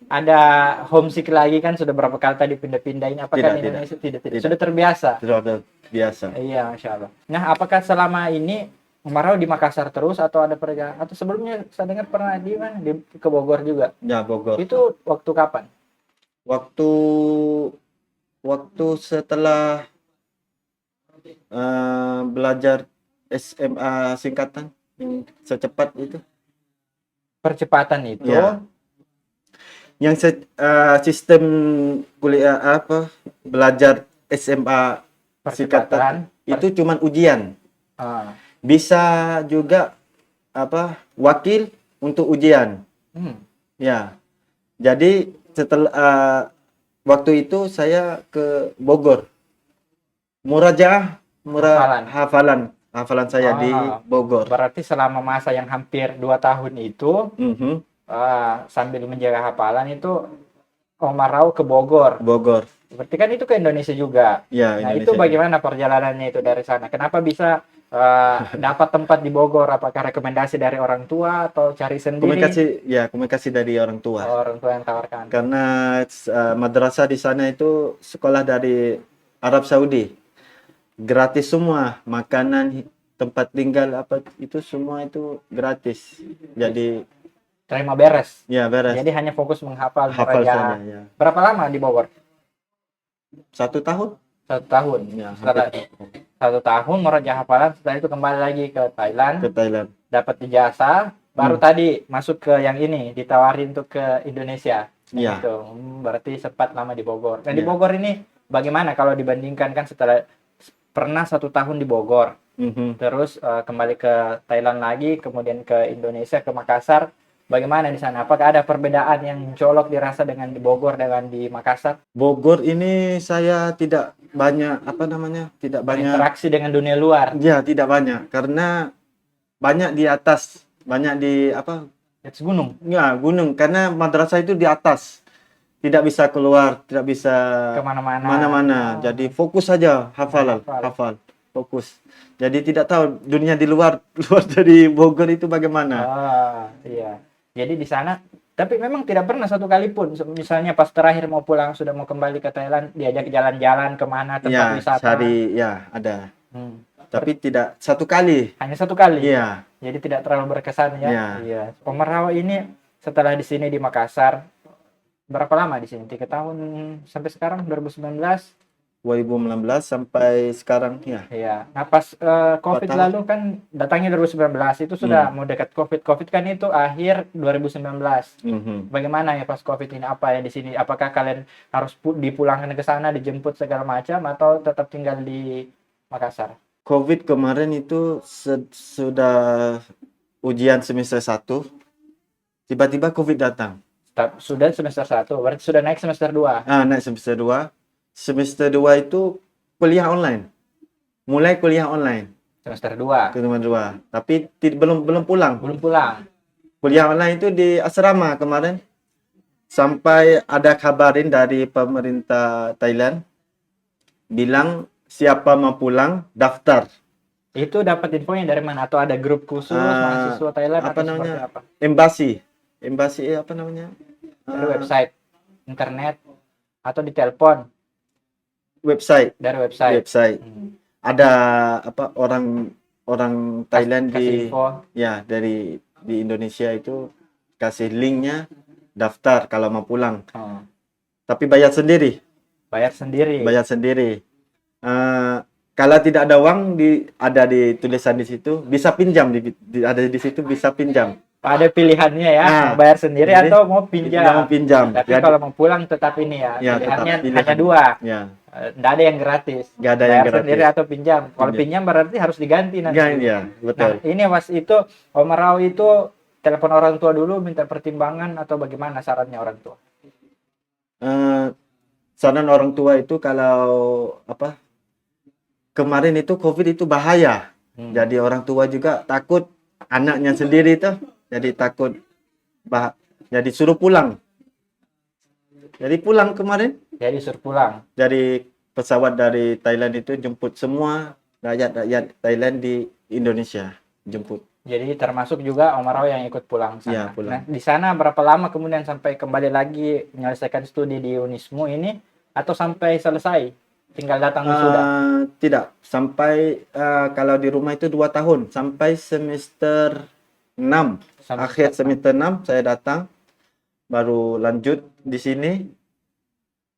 ada homesick lagi kan sudah berapa kali tadi pindah-pindahin? Apakah di Tidak, Indonesia tidak. Tidak. Sudah terbiasa? sudah biasa. Iya, Masya Allah. Nah, apakah selama ini Om Rao di Makassar terus atau ada perjalanan? Atau sebelumnya saya dengar pernah di mana? Ke Bogor juga. Ya, Bogor. Itu waktu kapan? Waktu setelah belajar SMA singkatan yang secepat itu. Percepatan itu. Ya. Yang sistem kuliah belajar SMA singkatan Percepatan. itu cuman ujian. Bisa juga wakil untuk ujian. Ya. Jadi setelah waktu itu saya ke Bogor. Hafalan saya di Bogor. Berarti selama masa yang hampir 2 tahun itu sambil menjaga hafalan itu Om Rao ke Bogor. Berarti kan itu ke Indonesia juga. Ya, Nah, Indonesia. itu bagaimana perjalanannya itu dari sana? Kenapa bisa dapat tempat di Bogor? Apakah rekomendasi dari orang tua atau cari sendiri? Komunikasi dari orang tua. Orang tua yang tawarkan. Karena madrasah di sana itu sekolah dari Arab Saudi. Gratis semua, makanan, tempat tinggal itu semua itu gratis. Jadi terima beres. Ya, beres. Jadi hanya fokus menghafal saja, ya. Berapa lama di Bogor? 1 tahun. 1 tahun. Ya, Setelah 1 tahun meraja hafalan, setelah itu kembali lagi ke Thailand. Dapat ijazah, baru tadi masuk ke yang ini, ditawarin untuk ke Indonesia. Ya. Gitu. Berarti sempat lama di Bogor. Nah, di Bogor ini bagaimana kalau dibandingkan kan setelah pernah 1 tahun di Bogor, terus kembali ke Thailand lagi, kemudian ke Indonesia, ke Makassar. Bagaimana di sana? Apakah ada perbedaan yang mencolok dirasa dengan di Bogor dengan di Makassar? Bogor ini saya tidak banyak Interaksi dengan dunia luar. Ya, tidak banyak karena banyak di atas, banyak di Atas gunung. Ya, gunung karena madrasah itu di atas. Tidak bisa keluar, tidak bisa kemana-mana. Jadi fokus saja hafal. Fokus. Jadi tidak tahu dunia di luar dari Bogor itu bagaimana. Iya. Jadi di sana, tapi memang tidak pernah satu kali pun, misalnya pas terakhir mau pulang sudah mau kembali ke Thailand, diajak jalan-jalan kemana tempat wisata. Ya, ada. tapi tidak satu kali. Hanya satu kali. Iya. Jadi tidak terlalu berkesan ya. Iya. Iya. Omar Rao ini setelah di sini di Makassar berapa lama di sini? 3 tahun sampai sekarang 2019. 2016 sampai sekarang ya. Iya. Nah, pas COVID 4 tahun. lalu kan datangnya 2019 itu sudah mau dekat COVID. COVID kan itu akhir 2019. Mhm. Bagaimana ya pas COVID ini? Apa yang di sini? Apakah kalian harus dipulangkan ke sana, dijemput segala macam atau tetap tinggal di Makassar? COVID kemarin itu sudah ujian semester 1, tiba-tiba COVID datang. Sudah semester 1, berarti sudah naik semester 2. Naik semester 2. Semester 2 itu kuliah online. Mulai kuliah online. Semester 2. Semester 2. Tapi belum pulang. Belum pulang. Kuliah online itu di asrama kemarin. Sampai ada kabarin dari pemerintah Thailand bilang siapa mau pulang daftar. Itu dapat infonya dari mana? Atau ada grup khusus mahasiswa Thailand apa atau namanya? seperti apa? Embasi apa namanya? Dari website, internet, atau di telepon? Website. Dari website. Ada apa orang Thailand Kasih info. ya di Indonesia itu kasih linknya daftar kalau mau pulang. Tapi bayar sendiri. Bayar sendiri. Kalau tidak ada uang ada di tulisan di situ bisa pinjam ada di situ bisa pinjam. Ada pilihannya ya, mau bayar sendiri jadi, atau mau pinjam. Mau pinjam. Tapi kalau mau pulang tetap ini ya. Pilihannya hanya 2. Ya. Nggak ada yang gratis. Nggak ada bayar yang gratis. sendiri atau pinjam. Kalau pinjam berarti harus diganti nanti. Ya, betul. Nah, ini pas itu Omar Rao itu telepon orang tua dulu minta pertimbangan atau bagaimana sarannya orang tua? Saran orang tua itu kalau apa? Kemarin itu COVID itu bahaya. Jadi orang tua juga takut anaknya sendiri itu. Jadi takut jadi suruh pulang. Jadi pulang kemarin. Jadi suruh pulang. Dari pesawat dari Thailand itu jemput semua rakyat Thailand di Indonesia. Jemput. Jadi termasuk juga Omar Rao yang ikut pulang sana. Ya, pulang. Nah, di sana berapa lama kemudian sampai kembali lagi menyelesaikan studi di Unismu ini atau sampai selesai? Tinggal datang wisuda? Tidak. Sampai kalau di rumah itu 2 tahun. Sampai semester 6. Akhir semester 6 saya datang. Baru lanjut di sini.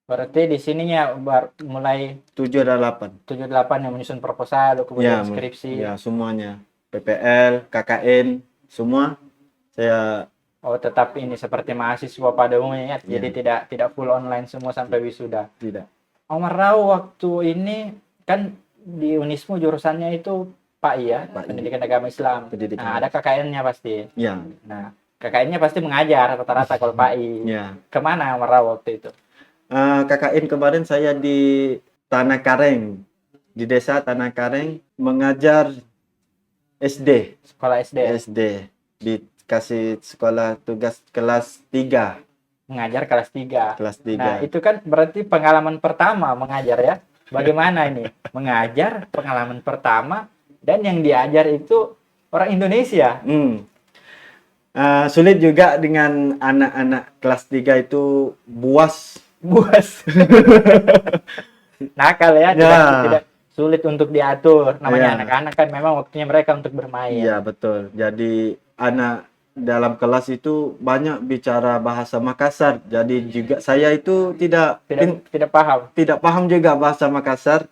Berarti di sininya mulai 7 dan 8. 7 8 yang menyusun proposal, kemudian skripsi. Ya, semuanya. PPL, KKN, semua saya tetap ini seperti mahasiswa pada umumnya. Jadi tidak full online semua sampai wisuda. Tidak. Omar Rao waktu ini kan di Unismu jurusannya itu PAI ya, Pendidikan Agama Islam. Nah, ada KKN-nya pasti. Ya. Nah, KKN-nya pasti mengajar rata-rata kalau PAI. Ya. Kemana Omar Rao waktu itu? KKN kemarin saya di Tanah Kareng, di desa Tanah Kareng mengajar SD. Sekolah SD. SD. Dikasih sekolah tugas kelas 3. Mengajar kelas 3. Kelas 3. Nah, itu kan berarti pengalaman pertama mengajar ya. Bagaimana ini? Mengajar pengalaman pertama dan yang diajar itu orang Indonesia. Sulit juga dengan anak-anak kelas 3 itu buas. Nakal ya, tidak sulit untuk diatur. Namanya anak-anak kan memang waktunya mereka untuk bermain. Iya, betul. Jadi anak dalam kelas itu banyak bicara bahasa Makassar. Jadi juga saya itu tidak paham. Tidak paham juga bahasa Makassar.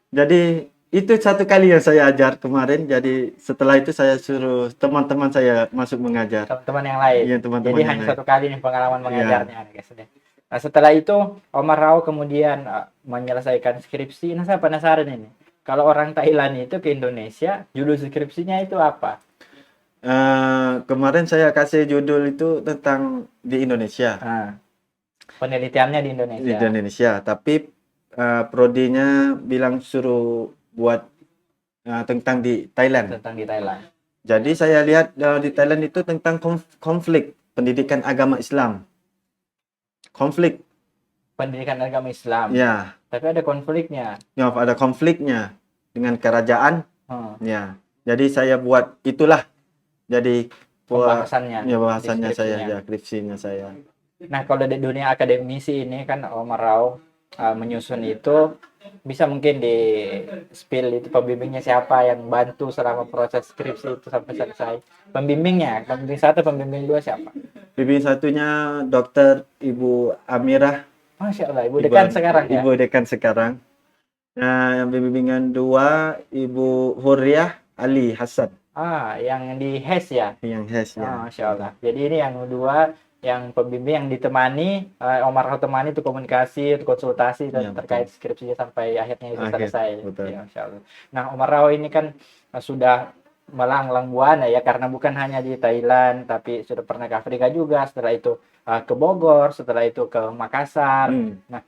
Jadi itu satu kali yang saya ajar kemarin. Jadi setelah itu saya suruh teman-teman saya masuk mengajar. Teman-teman yang lain. Iya, teman-teman. Jadi hanya satu kali nih pengalaman mengajarnya, guys. Nah, setelah itu Omar Rao kemudian menyelesaikan skripsi. Nah, saya penasaran ini. Kalau orang Thailand itu ke Indonesia, judul skripsinya itu apa? Kemarin saya kasih judul itu tentang di Indonesia. Penelitiannya di Indonesia. Di Indonesia, tapi prodinya bilang suruh buat tentang di Thailand. Tentang di Thailand. Jadi saya lihat di Thailand itu tentang konflik pendidikan agama Islam. Konflik pendidikan agama Islam. Ya. Tapi ada konfliknya. Ya, ada konfliknya dengan kerajaan. Ya. Jadi saya buat itulah. Jadi pembahasannya. Ya, bahasannya saya, ya, skripsinya saya. Nah, kalau di dunia akademisi ini kan Omar Rao menyusun itu, bisa mungkin di spill itu pembimbingnya siapa yang bantu selama proses skripsi itu sampai selesai. Pembimbing satu, pembimbing dua siapa? Bimbing satunya Dokter Ibu Amirah, Masya Allah, Ibu dekan sekarang ya. Ibu dekan sekarang. Nah, yang bimbingan dua Ibu Huriah Ali Hasan, Yang di HES ya. yang HES ya. Masya Allah. Jadi ini yang dua, yang pembimbing yang ditemani, Omar temani itu komunikasi, itu konsultasi dan Iya, betul. terkait skripsinya sampai akhirnya itu Akhir, selesai. betul. Ya, Masya Allah. Nah, Omar Rao ini kan sudah melanglang buana ya, karena bukan hanya di Thailand, tapi sudah pernah ke Afrika juga, setelah itu ke Bogor, setelah itu ke Makassar. Nah,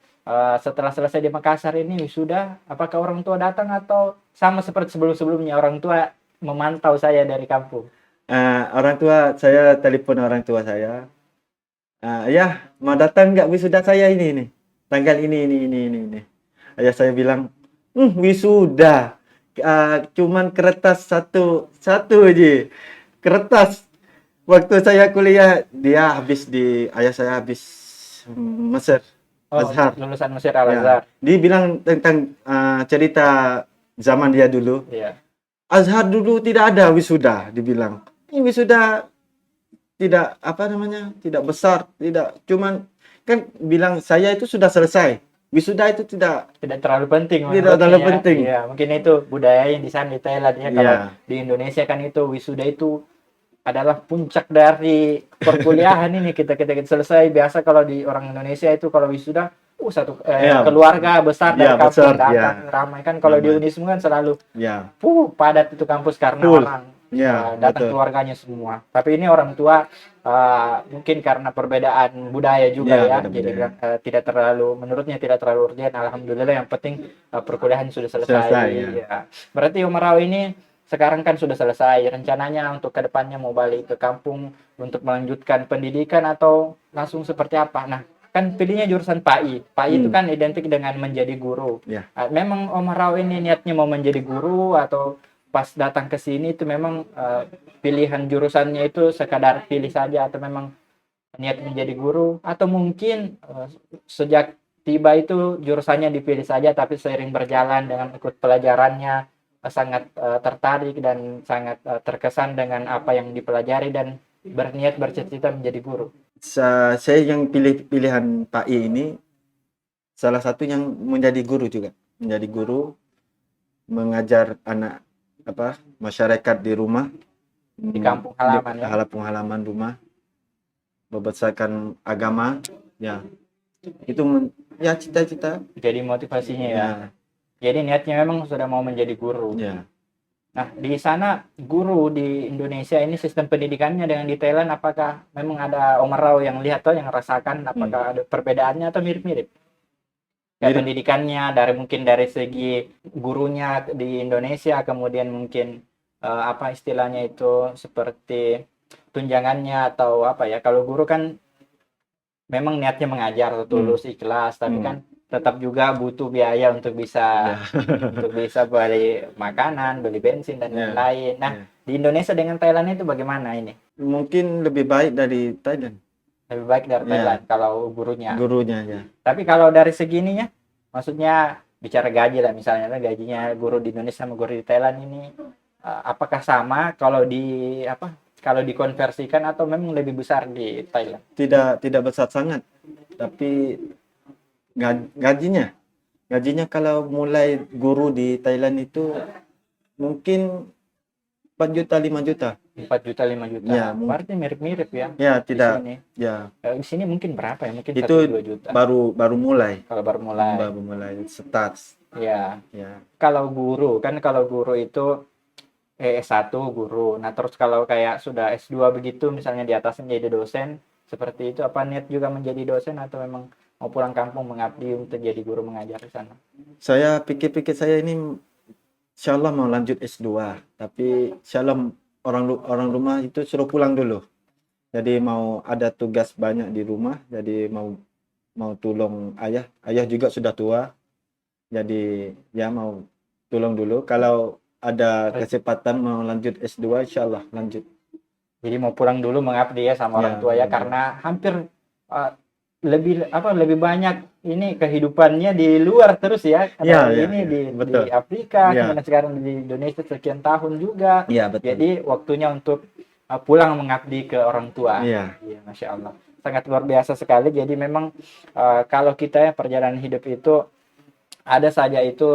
setelah selesai di Makassar ini wisuda, apakah orang tua datang atau sama seperti sebelum-sebelumnya orang tua memantau saya dari kampung? Orang tua saya telepon orang tua saya. Ya, mau datang nggak wisuda saya ini, tanggal ini. Ayah saya bilang, wisuda, cuman kertas satu aja, kertas. Waktu saya kuliah, ayah saya habis Mesir, Azhar. Lulusan Mesir Al-Azhar. Ya, dia bilang tentang cerita zaman dia dulu. Iya. Azhar dulu tidak ada wisuda, dibilang. Ini wisuda tidak tidak besar, tidak, cuman kan bilang saya itu sudah selesai. Wisuda itu tidak terlalu penting. Tidak terlalu penting. Iya, mungkin itu budaya yang di sana di Thailand ya. Kalau Iya. di Indonesia kan itu wisuda itu adalah puncak dari perkuliahan ini. Kita selesai, biasa kalau di orang Indonesia itu kalau wisuda Iya. keluarga besar dari Iya, kampung besar, datang iya. ramai kan. Kalau di Ramai. Unismu kan selalu Ya, padat itu kampus karena Full. orang ya, datang betul. keluarganya semua. Tapi ini orang tua mungkin karena perbedaan budaya juga Ya, ya, beda jadi budaya. tidak terlalu, menurutnya tidak terlalu urgent. Alhamdulillah, yang penting perkuliahan sudah selesai. Selesai, ya. Ya. Berarti Omar Rao ini sekarang kan sudah selesai. Rencananya untuk kedepannya mau balik ke kampung untuk melanjutkan pendidikan atau langsung seperti apa? Nah, kan pilihnya jurusan PAI. PAI itu kan identik dengan menjadi guru. Ya. Memang Omar Rao ini niatnya mau menjadi guru atau pas datang ke sini itu memang pilihan jurusannya itu sekadar pilih saja, atau memang niat menjadi guru, atau mungkin sejak tiba itu jurusannya dipilih saja tapi seiring berjalan dengan ikut pelajarannya sangat tertarik dan sangat terkesan dengan apa yang dipelajari dan berniat bercita-cita menjadi guru. Saya yang pilihan PAI ini salah satu yang menjadi guru juga, menjadi guru, mengajar anak masyarakat di rumah, di kampung halaman, di kampung halaman rumah, membesarkan agama, ya itu ya cita-cita. Jadi motivasinya ya. Ya. Jadi niatnya memang sudah mau menjadi guru. Ya. Nah, di sana guru di Indonesia ini sistem pendidikannya dengan di Thailand, apakah memang ada Omar Rao yang lihat atau yang rasakan, apakah ada perbedaannya atau mirip-mirip? Ya, pendidikannya mungkin dari segi gurunya di Indonesia, kemudian mungkin apa istilahnya itu, seperti tunjangannya atau apa ya. Kalau guru kan memang niatnya mengajar, tulus, ikhlas, tapi kan tetap juga butuh biaya untuk bisa beli makanan, beli bensin dan lain-lain. Nah, di Indonesia dengan Thailand itu bagaimana ini? Mungkin lebih baik dari Thailand. Lebih baik dari Thailand kalau gurunya. Gurunya ya. Tapi kalau dari segininya, maksudnya bicara gaji lah, misalnya gajinya guru di Indonesia sama guru di Thailand ini apakah sama kalau dikonversikan, atau memang lebih besar di Thailand? Tidak besar sangat, tapi gajinya kalau mulai guru di Thailand itu mungkin 4 juta 5 juta. 4 juta 5 juta. Ya, berarti mirip-mirip ya. Ya, tidak. Di sini. Ya. Di sini mungkin berapa ya? Mungkin itu 1-2 juta. Baru mulai. Kalau baru mulai. Baru mulai start. Ya. Ya. Kalau guru itu S1 guru. Nah, terus kalau kayak sudah S2 begitu, misalnya di atasnya jadi dosen, seperti itu, apa niat juga menjadi dosen atau memang mau pulang kampung mengabdi untuk jadi guru mengajar di sana? Saya pikir-pikir saya ini insyaallah mau lanjut S2, tapi insyaallah orang rumah itu suruh pulang dulu. Jadi mau ada tugas banyak di rumah, jadi mau tolong ayah. Ayah juga sudah tua. Jadi ya mau tolong dulu. Kalau ada kesempatan mau lanjut S2, insyaallah lanjut. Jadi mau pulang dulu mengabdi ya sama orang tua ya, karena hampir lebih banyak ini kehidupannya di luar terus ya, Iya, karena iya, ini iya. di Betul. Afrika, Iya. kemudian sekarang di Indonesia sekian tahun juga. Iya, betul. Jadi waktunya untuk pulang mengabdi ke orang tua. Iya. Iya, Masya Allah. Sangat luar biasa sekali. Jadi memang kalau kita ya perjalanan hidup itu ada saja itu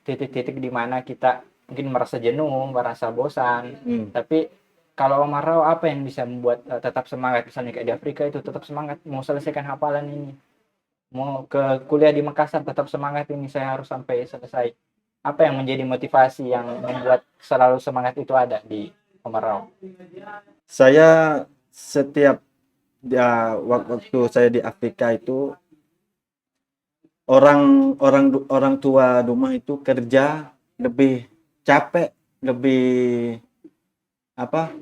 titik-titik di mana kita mungkin merasa jenuh, merasa bosan. Hmm. Tapi kalau Omar Rao apa yang bisa membuat tetap semangat? Misalnya kayak di Afrika itu tetap semangat mau selesaikan hafalan ini, mau ke kuliah di Makassar tetap semangat ini saya harus sampai selesai. Apa yang menjadi motivasi yang membuat selalu semangat itu ada di Omar Rao? Saya setiap waktu saya di Afrika itu orang tua rumah itu kerja lebih capek, lebih apa?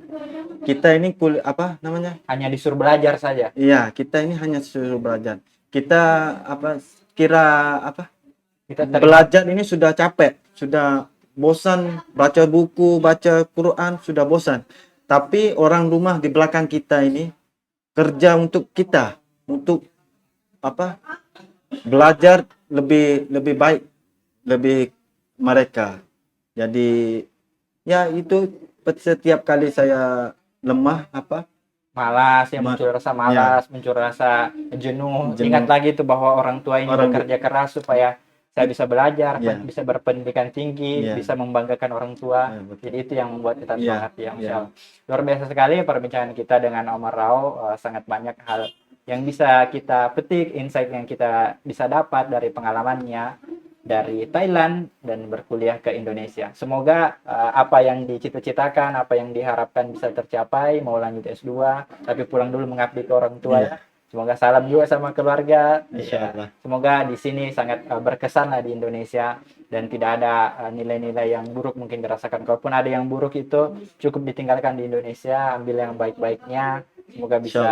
Kita ini apa namanya? Hanya disuruh belajar saja. Iya, kita ini hanya suruh belajar. Kita apa kira apa? Kita terima Belajar ini sudah capek, sudah bosan baca buku, baca Quran, sudah bosan. Tapi orang rumah di belakang kita ini kerja untuk kita, untuk apa? Belajar lebih lebih baik, lebih mereka. Jadi ya itu setiap kali saya lemah apa? malas ya, muncul rasa Ya, malas, muncul rasa jenuh. jenuh. Ingat lagi tuh bahwa orang tua ini Orang bekerja keras supaya saya bisa belajar, Ya. bisa berpendidikan tinggi, Ya. bisa membanggakan orang tua. Ya, betul. Jadi itu yang membuat kita Ya, semangat ya, ya. Masya Allah. Luar biasa sekali perbincangan kita dengan Omar Rao. Sangat banyak hal yang bisa kita petik, insight yang kita bisa dapat dari pengalamannya dari Thailand dan berkuliah ke Indonesia. Semoga apa yang dicita-citakan, apa yang diharapkan bisa tercapai, mau lanjut S2, tapi pulang dulu mengabdi ke orang tua ya. Semoga salam juga sama keluarga. Insyaallah. Semoga di sini sangat berkesan lah di Indonesia dan tidak ada nilai-nilai yang buruk mungkin dirasakan. Kalaupun ada yang buruk itu cukup ditinggalkan di Indonesia, ambil yang baik-baiknya. Semoga bisa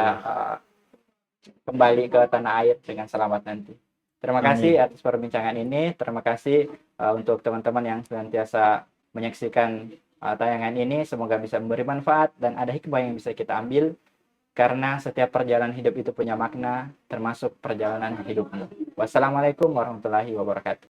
kembali ke tanah air dengan selamat nanti. Terima kasih atas perbincangan ini. Terima kasih untuk teman-teman yang senantiasa menyaksikan tayangan ini. Semoga bisa memberi manfaat dan ada hikmah yang bisa kita ambil. Karena setiap perjalanan hidup itu punya makna, termasuk perjalanan hidupmu. Wassalamualaikum warahmatullahi wabarakatuh.